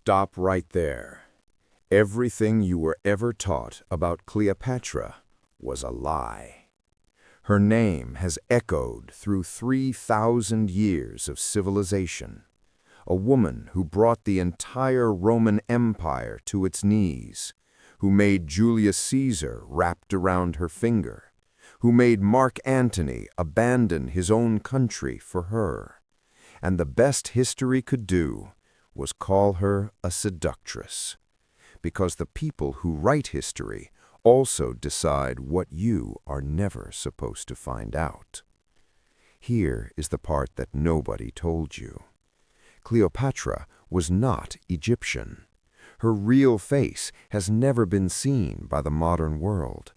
Stop right there. Everything you were ever taught about Cleopatra was a lie. Her name has echoed through 3,000 years of civilization. A woman who brought the entire Roman Empire to its knees, who made Julius Caesar wrapped around her finger, who made Mark Antony abandon his own country for her. And the best history could do was call her a seductress, because the people who write history also decide what you are never supposed to find out. Here is the part that nobody told you. Cleopatra was not Egyptian. Her real face has never been seen by the modern world,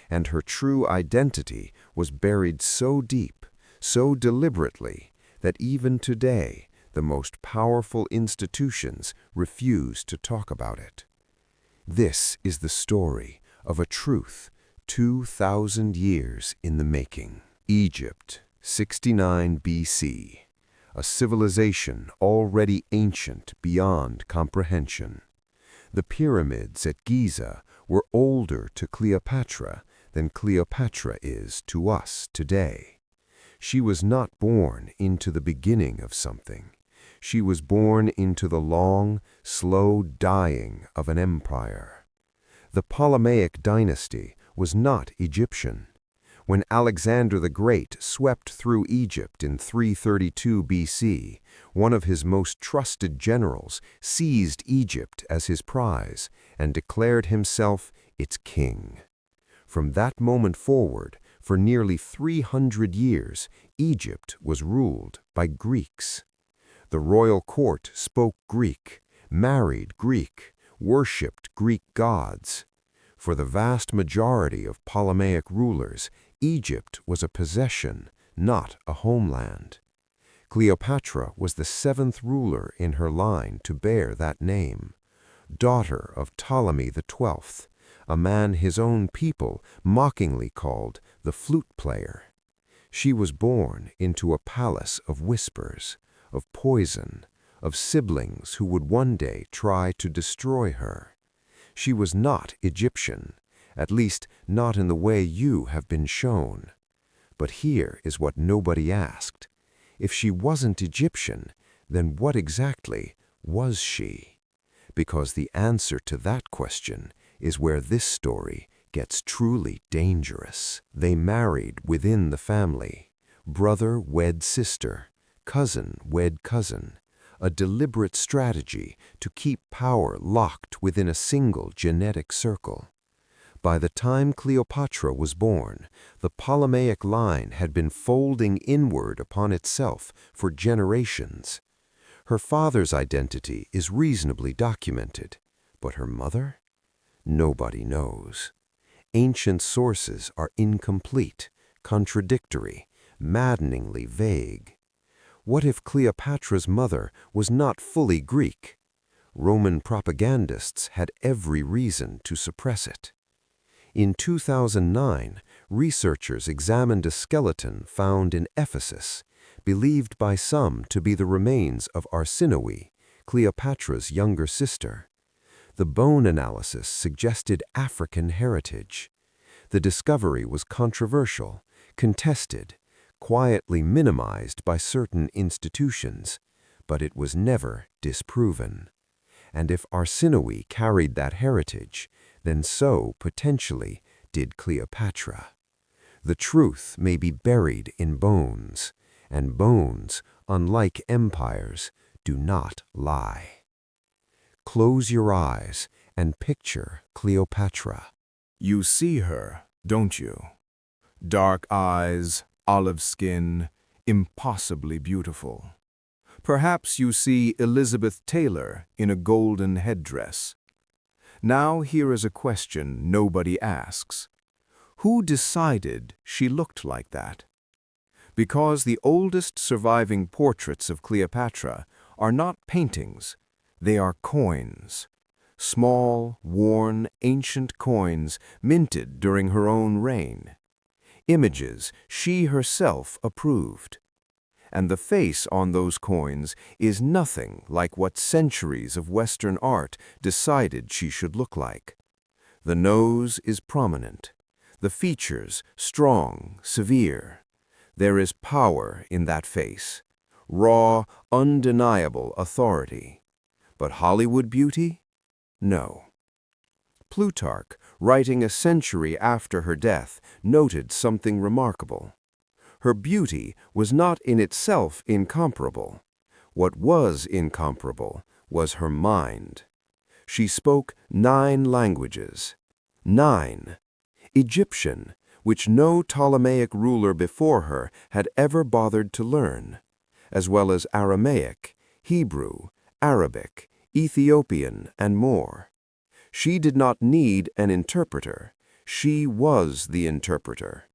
and her true identity was buried so deep, so deliberately, that even today the most powerful institutions refuse to talk about it. This is the story of a truth 2,000 years in the making. Egypt, 69 BC, a civilization already ancient beyond comprehension. The pyramids at Giza were older to Cleopatra than Cleopatra is to us today. She was not born into the beginning of something. She was born into the long, slow dying of an empire. The Ptolemaic dynasty was not Egyptian. When Alexander the Great swept through Egypt in 332 BC, one of his most trusted generals seized Egypt as his prize and declared himself its king. From that moment forward, for nearly 300 years, Egypt was ruled by Greeks. The royal court spoke Greek, married Greek, worshipped Greek gods. For the vast majority of Ptolemaic rulers, Egypt was a possession, not a homeland. Cleopatra was the seventh ruler in her line to bear that name, daughter of Ptolemy XII, a man his own people mockingly called the flute player. She was born into a palace of whispers, of poison, of siblings who would one day try to destroy her. She was not Egyptian, at least not in the way you have been shown. But here is what nobody asked. If she wasn't Egyptian, then what exactly was she? Because the answer to that question is where this story gets truly dangerous. They married within the family. Brother wed sister, cousin wed cousin. A deliberate strategy to keep power locked within a single genetic circle. By the time Cleopatra was born, the Ptolemaic line had been folding inward upon itself for generations. Her father's identity is reasonably documented, but her mother? Nobody knows. Ancient sources are incomplete, contradictory, maddeningly vague. What if Cleopatra's mother was not fully Greek? Roman propagandists had every reason to suppress it. In 2009, researchers examined a skeleton found in Ephesus, believed by some to be the remains of Arsinoe, Cleopatra's younger sister. The bone analysis suggested African heritage. The discovery was controversial, contested, quietly minimized by certain institutions, but it was never disproven. And if Arsinoe carried that heritage, then so, potentially, did Cleopatra. The truth may be buried in bones, and bones, unlike empires, do not lie. Close your eyes and picture Cleopatra. You see her, don't you? Dark eyes, olive skin, impossibly beautiful. Perhaps you see Elizabeth Taylor in a golden headdress. Now here is a question nobody asks. Who decided she looked like that? Because the oldest surviving portraits of Cleopatra are not paintings, they are coins. Small, worn, ancient coins minted during her own reign. Images she herself approved. and the face on those coins is nothing like what centuries of Western art decided she should look like. The nose is prominent, the features strong, severe. There is power in that face, raw, undeniable authority. But Hollywood beauty? No. Plutarch, writing a century after her death, noted something remarkable. Her beauty was not in itself incomparable. What was incomparable was her mind. She spoke 9 languages. 9. Egyptian, which no Ptolemaic ruler before her had ever bothered to learn, as well as Aramaic, Hebrew, Arabic, Ethiopian, and more. She did not need an interpreter. She was the interpreter.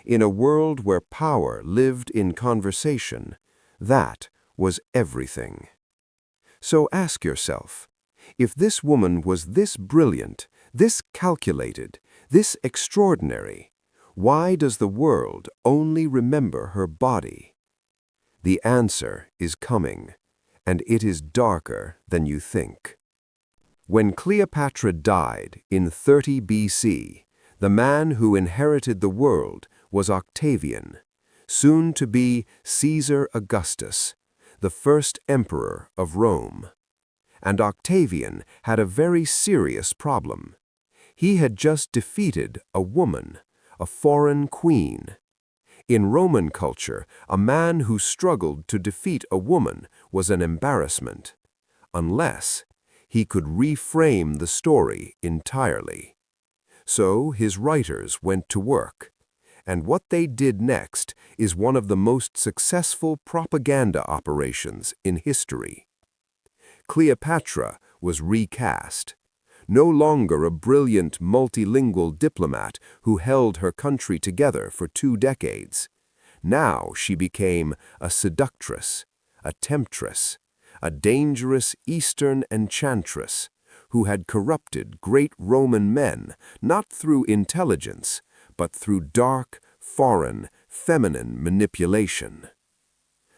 In a world where power lived in conversation, that was everything. So ask yourself, if this woman was this brilliant, this calculated, this extraordinary, why does the world only remember her body? The answer is coming, and it is darker than you think. When Cleopatra died in 30 BC, the man who inherited the world was Octavian, soon to be Caesar Augustus, the first emperor of Rome. And Octavian had a very serious problem. He had just defeated a woman, a foreign queen. In Roman culture, a man who struggled to defeat a woman was an embarrassment, unless he could reframe the story entirely. So his writers went to work, and what they did next is one of the most successful propaganda operations in history. Cleopatra was recast. No longer a brilliant multilingual diplomat who held her country together for 2 decades. Now she became a seductress, a temptress, a dangerous Eastern enchantress who had corrupted great Roman men not through intelligence, but through dark, foreign, feminine manipulation.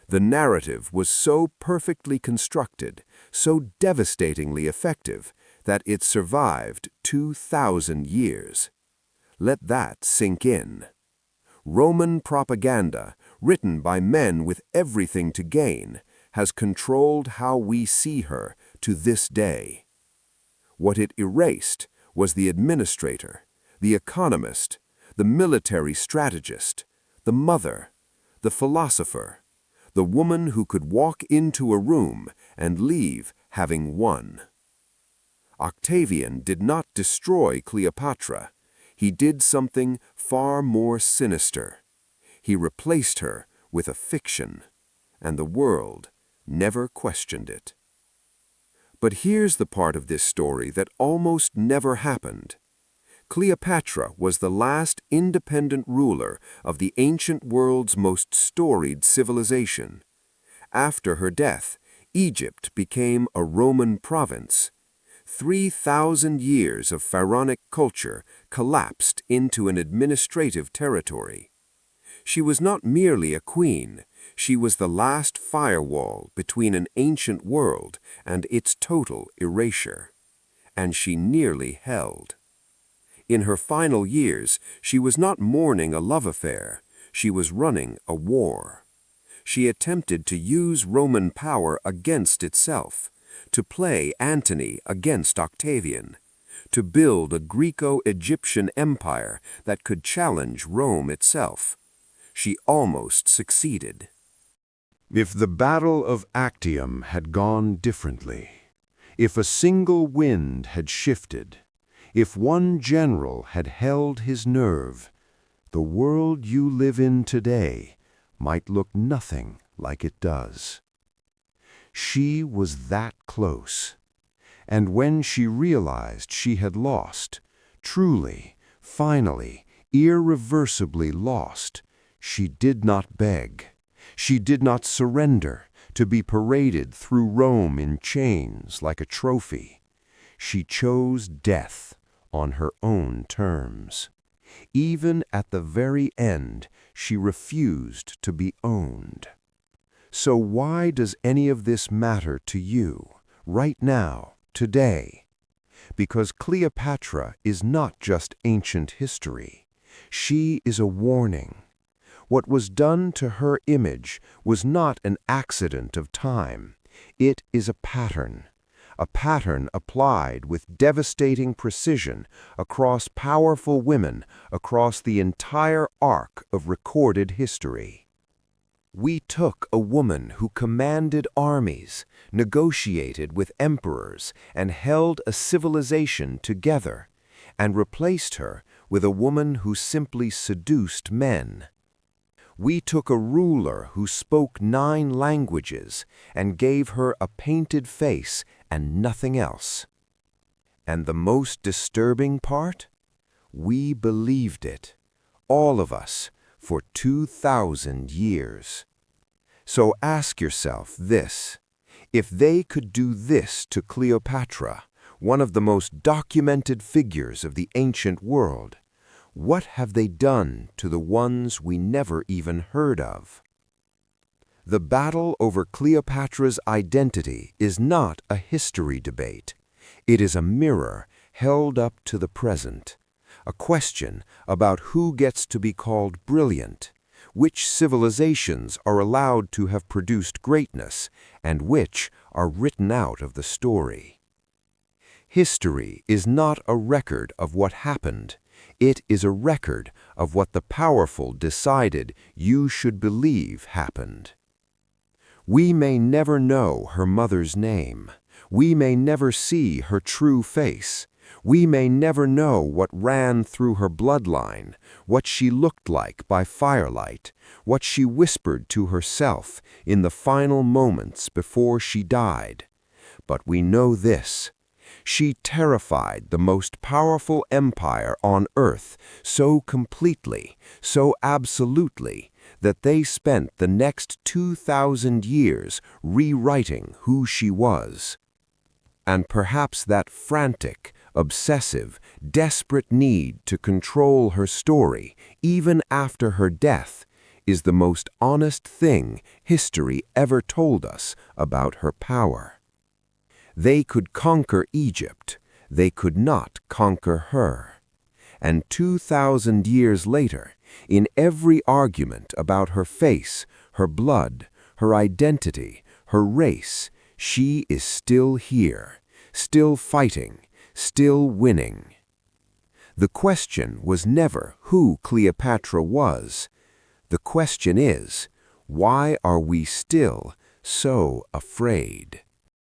The narrative was so perfectly constructed, so devastatingly effective, that it survived 2,000 years. Let that sink in. Roman propaganda, written by men with everything to gain, has controlled how we see her to this day. What it erased was the administrator, the economist, the military strategist, the mother, the philosopher, the woman who could walk into a room and leave having won. Octavian did not destroy Cleopatra. He did something far more sinister. He replaced her with a fiction, and the world never questioned it. But here's the part of this story that almost never happened. Cleopatra was the last independent ruler of the ancient world's most storied civilization. After her death, Egypt became a Roman province. 3,000 years of pharaonic culture collapsed into an administrative territory. She was not merely a queen, she was the last firewall between an ancient world and its total erasure. And she nearly held. In her final years, she was not mourning a love affair, she was running a war. She attempted to use Roman power against itself, to play Antony against Octavian, to build a Greco-Egyptian empire that could challenge Rome itself. She almost succeeded. If the Battle of Actium had gone differently, if a single wind had shifted, if one general had held his nerve, the world you live in today might look nothing like it does. She was that close. And when she realized she had lost, truly, finally, irreversibly lost, she did not beg. She did not surrender to be paraded through Rome in chains like a trophy. She chose death on her own terms. Even at the very end, she refused to be owned. So why does any of this matter to you, right now, today? Because Cleopatra is not just ancient history. She is a warning. What was done to her image was not an accident of time. It is a pattern applied with devastating precision across powerful women across the entire arc of recorded history. We took a woman who commanded armies, negotiated with emperors, and held a civilization together, and replaced her with a woman who simply seduced men. We took a ruler who spoke 9 languages and gave her a painted face and nothing else. And the most disturbing part? We believed it, all of us, for 2,000 years. So ask yourself this: if they could do this to Cleopatra, one of the most documented figures of the ancient world, what have they done to the ones we never even heard of? The battle over Cleopatra's identity is not a history debate. It is a mirror held up to the present, a question about who gets to be called brilliant, which civilizations are allowed to have produced greatness, and which are written out of the story. History is not a record of what happened. It is a record of what the powerful decided you should believe happened. We may never know her mother's name. We may never see her true face. We may never know what ran through her bloodline, what she looked like by firelight, what she whispered to herself in the final moments before she died. But we know this: she terrified the most powerful empire on earth so completely, so absolutely, that they spent the next 2,000 years rewriting who she was. And perhaps that frantic, obsessive, desperate need to control her story, even after her death, is the most honest thing history ever told us about her power. They could conquer Egypt, they could not conquer her. And 2,000 years later, in every argument about her face, her blood, her identity, her race, she is still here, still fighting, still winning. The question was never who Cleopatra was. The question is, why are we still so afraid?